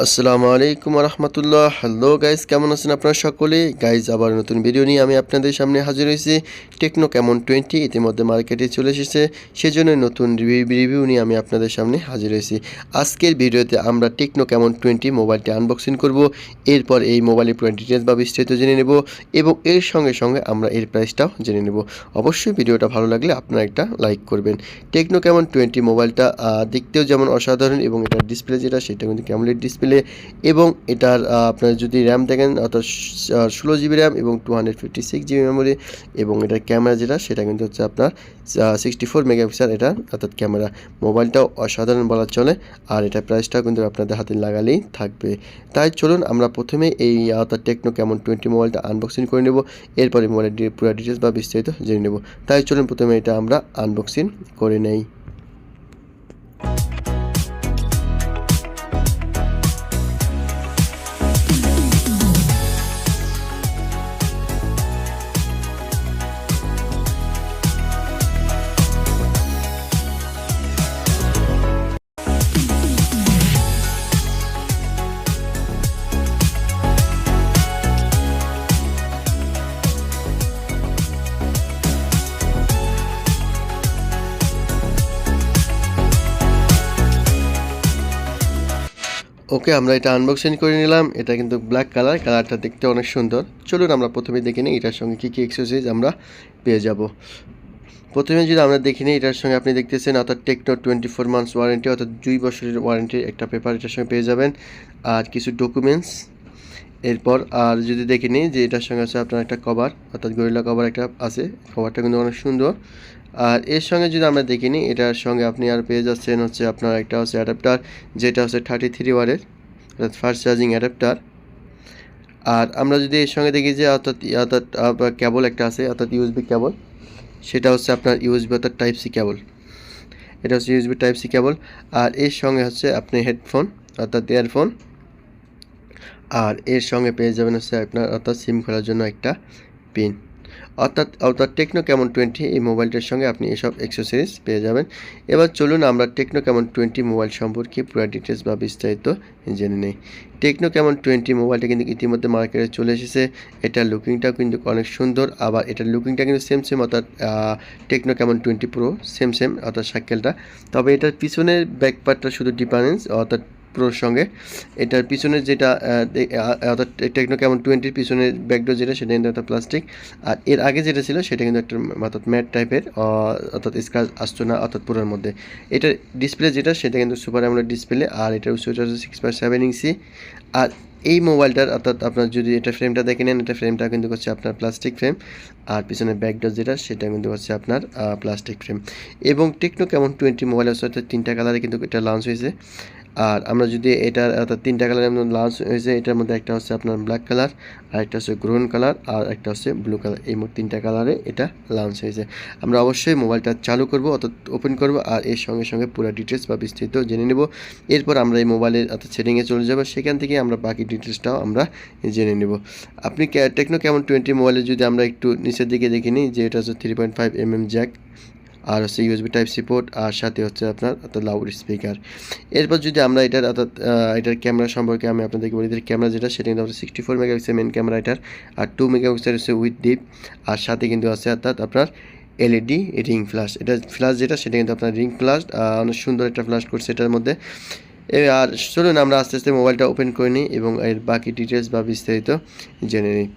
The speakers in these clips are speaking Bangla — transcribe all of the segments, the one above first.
আসসালামু আলাইকুম রহমতুল্লাহ। হ্যালো গাইজ, কেমন আছেন আপনারা সকলে? গাইজ, আবার নতুন ভিডিও নিয়ে আমি আপনাদের সামনে হাজির হয়েছি। টেকনো ক্যামন 20 ইতিমধ্যে মার্কেটে চলে এসেছে, সেজন্য নতুন রিভিউ নিয়ে আমি আপনাদের সামনে হাজির হয়েছি। আজকের ভিডিওতে আমরা টেকনো ক্যামন 20 মোবাইলটি আনবক্সিং করব। এরপর এই মোবাইলের পুরো ডিটেলস বা বিস্তারিত জেনে নেব এবং এর সঙ্গে সঙ্গে আমরা এর প্রাইসটাও জেনে নেব। অবশ্যই ভিডিওটা ভালো লাগলে আপনারা একটা লাইক করবেন। টেকনো ক্যামন 20 মোবাইলটা দেখতেও যেমন অসাধারণ এবং এটার ডিসপ্লে যেটা সেটা কিন্তু ক্যামোলেড ডিসপ্লে, এবং এটার আপনার যদি র্যাম দেখেন অর্থাৎ 16 জিবি র্যাম এবং 256 জিবি মেমোরি, এবং এটার ক্যামেরা যেটা সেটা কিন্তু হচ্ছে আপনার 64 মেগাপিক্সেল এটা অর্থাৎ ক্যামেরা। মোবাইলটাও অসাধারণ বলা চলে, আর এটা প্রাইসটাও কিন্তু আপনাদের হাতে লাগালেই থাকবে। তাই চলুন আমরা প্রথমে এই অর্থাৎ টেকনো ক্যামন 20 মোবাইলটা আনবক্সিং করে নেব, এরপরে মোবাইলের পুরো ডিটেলস বা বিস্তারিত জেনে নেব। তাই চলুন প্রথমে এটা আমরা আনবক্সিং করে নেই। ওকে, আমরা এটা আনবক্সিং করে নিলাম। এটা কিন্তু ব্ল্যাক কালারটা দেখতে অনেক সুন্দর। চলুন আমরা প্রথমে দেখে নিই এটার সঙ্গে কী কী অ্যাক্সেসরিজ আমরা পেয়ে যাব। প্রথমে যদি আমরা দেখে নিই, এটার সঙ্গে আপনি দেখতেছেন অর্থাৎ টেকনো 24 মান্থস ওয়ারেন্টি অর্থাৎ 2 বছরের ওয়ারেন্টির একটা পেপার এটার সঙ্গে পেয়ে যাবেন, আর কিছু ডকুমেন্টস। এরপর আর যদি দেখে নিই যে এটার সঙ্গে আছে আপনার একটা কভার অর্থাৎ গরিলা কভার একটা আছে, কভারটা কিন্তু অনেক সুন্দর। আর এর সঙ্গে যদি আমরা দেখে নিই, এটার সঙ্গে আপনি আর পেয়ে যাচ্ছেন হচ্ছে আপনার একটা হচ্ছে অ্যাডাপ্টার, যেটা হচ্ছে 33 ওয়াটের অর্থাৎ ফাস্ট চার্জিং অ্যাডাপ্টার। আর আমরা যদি এর সঙ্গে দেখি যে অর্থাৎ কেবল একটা আছে অর্থাৎ ইউএসবি কেবল, সেটা হচ্ছে আপনার ইউএসবি অর্থাৎ টাইপ সি কেবল, এটা হচ্ছে ইউএসবি টাইপ সি কেবল। আর এর সঙ্গে হচ্ছে আপনি হেডফোন অর্থাৎ ইয়ারফোন, আর এর সঙ্গে পেয়ে যাবেন হচ্ছে আপনার অর্থাৎ সিম খোলার জন্য একটা পিন। অর্থাৎ টেকনো ক্যামন 20 এই মোবাইলটার সঙ্গে আপনি এসব অ্যাক্সেসরিজ পেয়ে যাবেন। এবার চলুন আমরা টেকনো ক্যামন 20 মোবাইল সম্পর্কে পুরো ডিটেলস বা বিস্তারিত জেনে নেই। টেকনো ক্যামন 20 মোবাইলটা কিন্তু ইতিমধ্যে মার্কেটে চলে এসেছে। এটার লুকিংটাও কিন্তু অনেক সুন্দর, আবার এটার লুকিংটা কিন্তু সেম অর্থাৎ টেকনো ক্যামন 20 প্রো সেম অর্থাৎ সাইকেলটা। তবে এটার পিছনের ব্যাক পার্টটা শুধু ডিফারেন্স অর্থাৎ প্রোর সঙ্গে। এটার পিছনের যেটা অর্থাৎ টেকনো ক্যামন 20 পিছনের ব্যাকডোর যেটা সেটা কিন্তু একটা প্লাস্টিক, আর এর আগে যেটা ছিল সেটা কিন্তু একটা অর্থাৎ ম্যাট টাইপের অর্থাৎ স্ক্র্যাচ আসতো না অর্থাৎ পুরোর মধ্যে। এটার ডিসপ্লে যেটা সেটা কিন্তু সুপার অ্যামোলেড ডিসপ্লে, আর এটার উচ্চতা হচ্ছে 6.7 ইঞ্চি। আর এই মোবাইলটার অর্থাৎ আপনার যদি এটা ফ্রেমটা দেখে নেন, এটা ফ্রেমটা কিন্তু হচ্ছে আপনার প্লাস্টিক ফ্রেম, আর পিছনে ব্যাকডোর যেটা সেটা কিন্তু হচ্ছে আপনার প্লাস্টিক ফ্রেম। এবং টেকনো ক্যামন 20 মোবাইল হচ্ছে অর্থাৎ 3টা কালারে কিন্তু এটা লঞ্চ হয়েছে। আর আমরা যদি এটার অর্থাৎ 3টা কালারের মধ্যে লঞ্চ হয়েছে, এটার মধ্যে একটা হচ্ছে আপনার ব্ল্যাক কালার, আর একটা হচ্ছে গ্রিন কালার, আর একটা হচ্ছে ব্লু কালার। এই মোট 3টা কালারে এটা লঞ্চ হয়েছে। আমরা অবশ্যই মোবাইলটা চালু করব অর্থাৎ ওপেন করব, আর এর সঙ্গে সঙ্গে পুরো ডিটেলস বা বিস্তারিত জেনে নেব। এরপর আমরা এই মোবাইলের অর্থাৎ সেটিংয়ে চলে যাব, সেখান থেকে আমরা বাকি ডিটেলসটাও আমরা জেনে নেব। আপনি টেকনো ক্যামন 20 মোবাইলে যদি আমরা একটু নিচের দিকে দেখে নিই যে এটা হচ্ছে 3.5 জ্যাক, আর হচ্ছে ইউএসবি টাইপ সি পোর্ট, আর সাথে হচ্ছে আপনার অর্থাৎ লাউড স্পিকার। এরপর যদি আমরা এটার অর্থাৎ এটার ক্যামেরা সম্পর্কে আমি আপনাদেরকে বলি, এটার ক্যামেরা যেটা সেটা কিন্তু 64 মেগাপিক্সেল মেন ক্যামেরা এটার, আর 2 মেগাপিক্সেল হচ্ছে উইথ ডিপ, আর সাথে কিন্তু আছে অর্থাৎ আপনার এলইডি রিং ফ্ল্যাশ। এটা ফ্ল্যাশ যেটা সেটা কিন্তু আপনার রিং ফ্ল্যাশ, অনেক সুন্দর একটা ফ্ল্যাশ করছে এটার মধ্যে। আর চলুন আমরা আস্তে আস্তে মোবাইলটা ওপেন করে নিই এবং এর বাকি ডিটেলস বা বিস্তারিত জেনে নিই।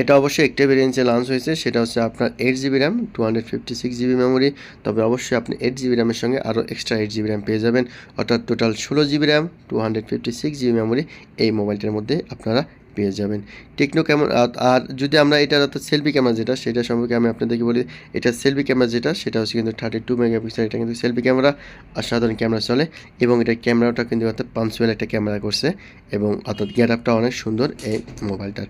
এটা অবশ্যই একটা ভেরিয়েন্টে লঞ্চ হয়েছে, সেটা হচ্ছে আপনার 8 জিবি র্যাম 256 জিবি মেমোরি। তবে অবশ্যই আপনি 8 জিবি র্যামের সঙ্গে আরও এক্সট্রা 8 জিবি র্যাম পেয়ে যাবেন, অর্থাৎ total 16 GB RAM 256 GB memory এই মোবাইলটার মধ্যে আপনারা পেয়ে যাবেন। টেকনো ক্যামেরা, আর যদি আমরা এটার অর্থাৎ সেলফি ক্যামেরা যেটা সেটা সম্পর্কে আমি আপনাদেরকে বলি, এটা সেলফি ক্যামেরা যেটা সেটা হচ্ছে কিন্তু 32 মেগাপিক্সেল, এটা কিন্তু সেলফি ক্যামেরা আর সাধারণ ক্যামেরা চলে, এবং এটার ক্যামেরাটা কিন্তু অর্থাৎ পাঞ্চুয়াল একটা ক্যামেরা করছে, এবং অর্থাৎ গেট আপটা অনেক সুন্দর এই মোবাইলটার।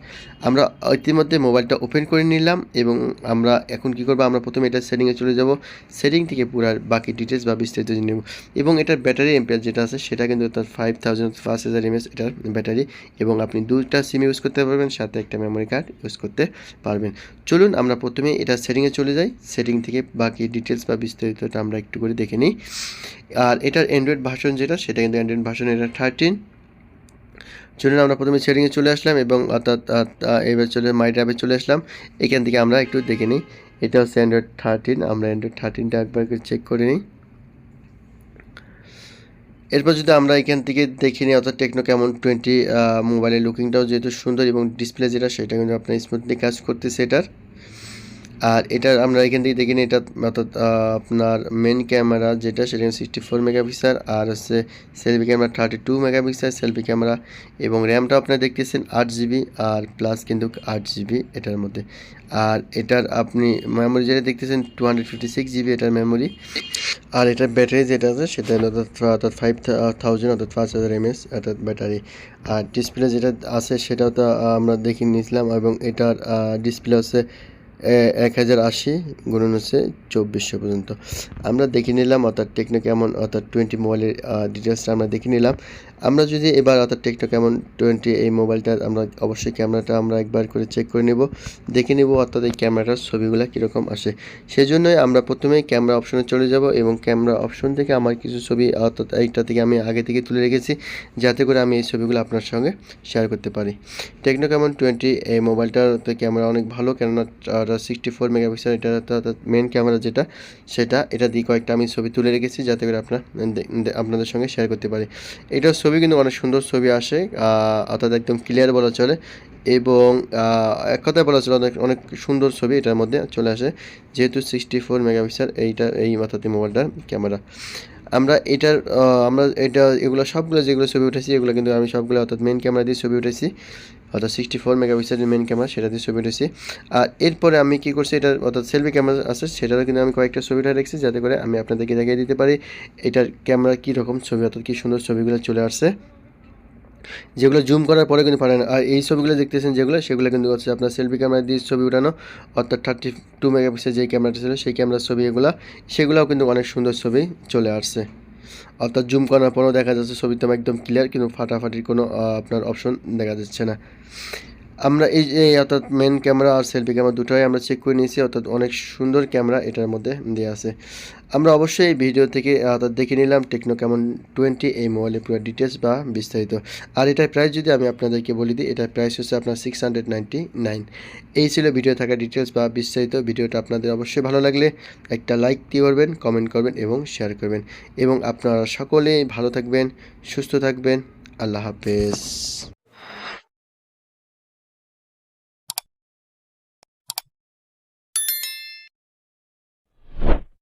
আমরা ইতিমধ্যে মোবাইলটা ওপেন করে নিলাম, এবং আমরা এখন কি করব, আমরা প্রথমে এটা সেটিংয়ে চলে যাব, সেটিং থেকে পুরো বাকি ডিটেলস বা বিস্তারিত জেনে নেব। এবং এটার ব্যাটারি এম্পিয়ার যেটা আছে সেটা কিন্তু অর্থাৎ 5000 mAh এটার ব্যাটারি, এবং আপনি 2টা সিম ইউজ করতে পারবেন, সাথে একটা মেমোরি কার্ড ইউজ করতে পারবেন। চলুন আমরা প্রথমে এটা সেটিংয়ে চলে যাই, সেটিং থেকে বাকি ডিটেলস বা বিস্তারিতটা আমরা একটু করে দেখে নিই। আর এটার অ্যান্ড্রয়েড ভার্সন যেটা সেটা কিন্তু অ্যান্ড্রয়েড ভার্সন এটা 13, চলুন আমরা প্রথমে সেটিংয়ে চলে আসলাম এবং অর্থাৎ এবার চলে মাই ট্যাবে চলে আসলাম। এখান থেকে আমরা একটু দেখে নিই। এটা হচ্ছে অ্যান্ড্রয়েড 13, আমরা অ্যান্ড্রয়েড 13টা একবার করে চেক করে নিই। এরপর যদি আমরা এখান থেকে দেখে নিই অর্থাৎ টেকনো ক্যামন 20 মোবাইলের লুকিংটাও যেহেতু সুন্দর এবং ডিসপ্লে যেটা সেটা কিন্তু আপনার স্মুথলি কাজ করতেছে এটার। আর এটার আমরা এখান থেকে দেখে নিই এটা অর্থাৎ আপনার মেন ক্যামেরা যেটা সেটা 64 মেগাপিক্সেল, আর হচ্ছে selfie camera 32 megapixel selfie camera, এবং র্যামটা আপনারা দেখতেছেন 8 GB আর প্লাস কিন্তু 8 GB এটার মধ্যে। আর এটার আপনি মেমোরি যেটা দেখতেছেন 256 GB এটার মেমোরি। আর এটার ব্যাটারি যেটা আছে সেটা হলো অর্থাৎ 5000 অর্থাৎ 5000 mAh অর্থাৎ ব্যাটারি। আর ডিসপ্লে যেটা আছে সেটাও তো আমরা দেখে নিয়েছিলাম, এবং এটার ডিসপ্লে হচ্ছে 1080 গুণন হচ্ছে 2400 পর্যন্ত। আমরা দেখে নিলাম অর্থাৎ টেকনো ক্যামন অর্থাৎ 20 মোবাইলের ডিটেলসটা আমরা দেখে নিলাম। আমরা যদি এবার অর্থাৎ টেকনো ক্যামন 20 এই মোবাইলটার আমরা অবশ্যই ক্যামেরাটা আমরা একবার করে চেক করে নেব, দেখে নেব অর্থাৎ এই ক্যামেরাটার ছবিগুলো কীরকম আসে। সেজন্যই আমরা প্রথমেই ক্যামেরা অপশনে চলে যাব এবং ক্যামেরা অপশন থেকে আমার কিছু ছবি অর্থাৎ এইটা থেকে আমি আগে থেকে তুলে রেখেছি, যাতে করে আমি এই ছবিগুলো আপনার সঙ্গে শেয়ার করতে পারি। টেকনো ক্যামন 20 এই মোবাইলটার ক্যামেরা অনেক ভালো, কেননা 64 মেগাপিক্সেল এটা অর্থাৎ মেন ক্যামেরা যেটা সেটা, এটা দিয়ে কয়েকটা আমি ছবি তুলে রেখেছি যাতে করে আপনাদের সঙ্গে শেয়ার করতে পারি। এটার ছবি কিন্তু অনেক সুন্দর ছবি আসে, অর্থাৎ একদম ক্লিয়ার বলা চলে, এবং এক কথায় বলা চলে অনেক অনেক সুন্দর ছবি এটার মধ্যে চলে আসে, যেহেতু 64 মেগাপিক্সেল এই অর্থাৎ মোবাইলটার ক্যামেরা। আমরা এটা এগুলো সবগুলো যেগুলো ছবি উঠেছি এগুলো কিন্তু আমি সবগুলো অর্থাৎ মেন ক্যামেরা দিয়ে ছবি উঠেছি, অর্থাৎ 64 মেগাপিক্সেলের মেন ক্যামেরা সেটা দিয়ে ছবি উঠেছি। আর এরপরে আমি কী করছি, এটা অর্থাৎ সেলফি ক্যামেরা আছে সেটারও কিন্তু আমি কয়েকটা ছবিটা রেখেছি, যাতে করে আমি আপনাদেরকে দেখিয়ে দিতে পারি এটার ক্যামেরা কী রকম ছবি অর্থাৎ কী সুন্দর ছবিগুলো চলে আসছে, যেগুলো জুম করার পরে কিন্তু পারে না। আর এই ছবিগুলো দেখতেছেন যেগুলো সেগুলো কিন্তু হচ্ছে আপনার সেলফি ক্যামেরা দিয়ে ছবি উঠানো, অর্থাৎ 32 মেগাপিক্সেল যেই ক্যামেরাটা ছিল সেই ক্যামেরার ছবি সেগুলোও কিন্তু অনেক সুন্দর ছবি চলে আসছে। অর্থাৎ জুম করার পরেও দেখা যাচ্ছে ছবিতে একদম ক্লিয়ার, কিন্তু ফাটাফাটির কোনো আপনার অপশন দেখা যাচ্ছে না। আমরা এই অর্থাৎ মেন ক্যামেরা আর সেলফি ক্যামেরা দুটোই আমরা চেক করে নিয়েছি, অর্থাৎ অনেক সুন্দর ক্যামেরা এটার মধ্যে দেওয়া আছে। আমরা অবশ্যই এই ভিডিও থেকে অর্থাৎ দেখে নিলাম টেকনো ক্যামন 20 এই মোবাইলের পুরো ডিটেলস বা বিস্তারিত। আর এটার প্রাইস যদি আমি আপনাদেরকে বলে দিই, এটার প্রাইস হচ্ছে আপনার 699। এই ছিল ভিডিও থাকা ডিটেলস বা বিস্তারিত। ভিডিওটা আপনাদের অবশ্যই ভালো লাগলে একটা লাইক দিয়ে করবেন, কমেন্ট করবেন এবং শেয়ার করবেন, এবং আপনারা সকলেই ভালো থাকবেন, সুস্থ থাকবেন। আল্লাহ হাফেজ।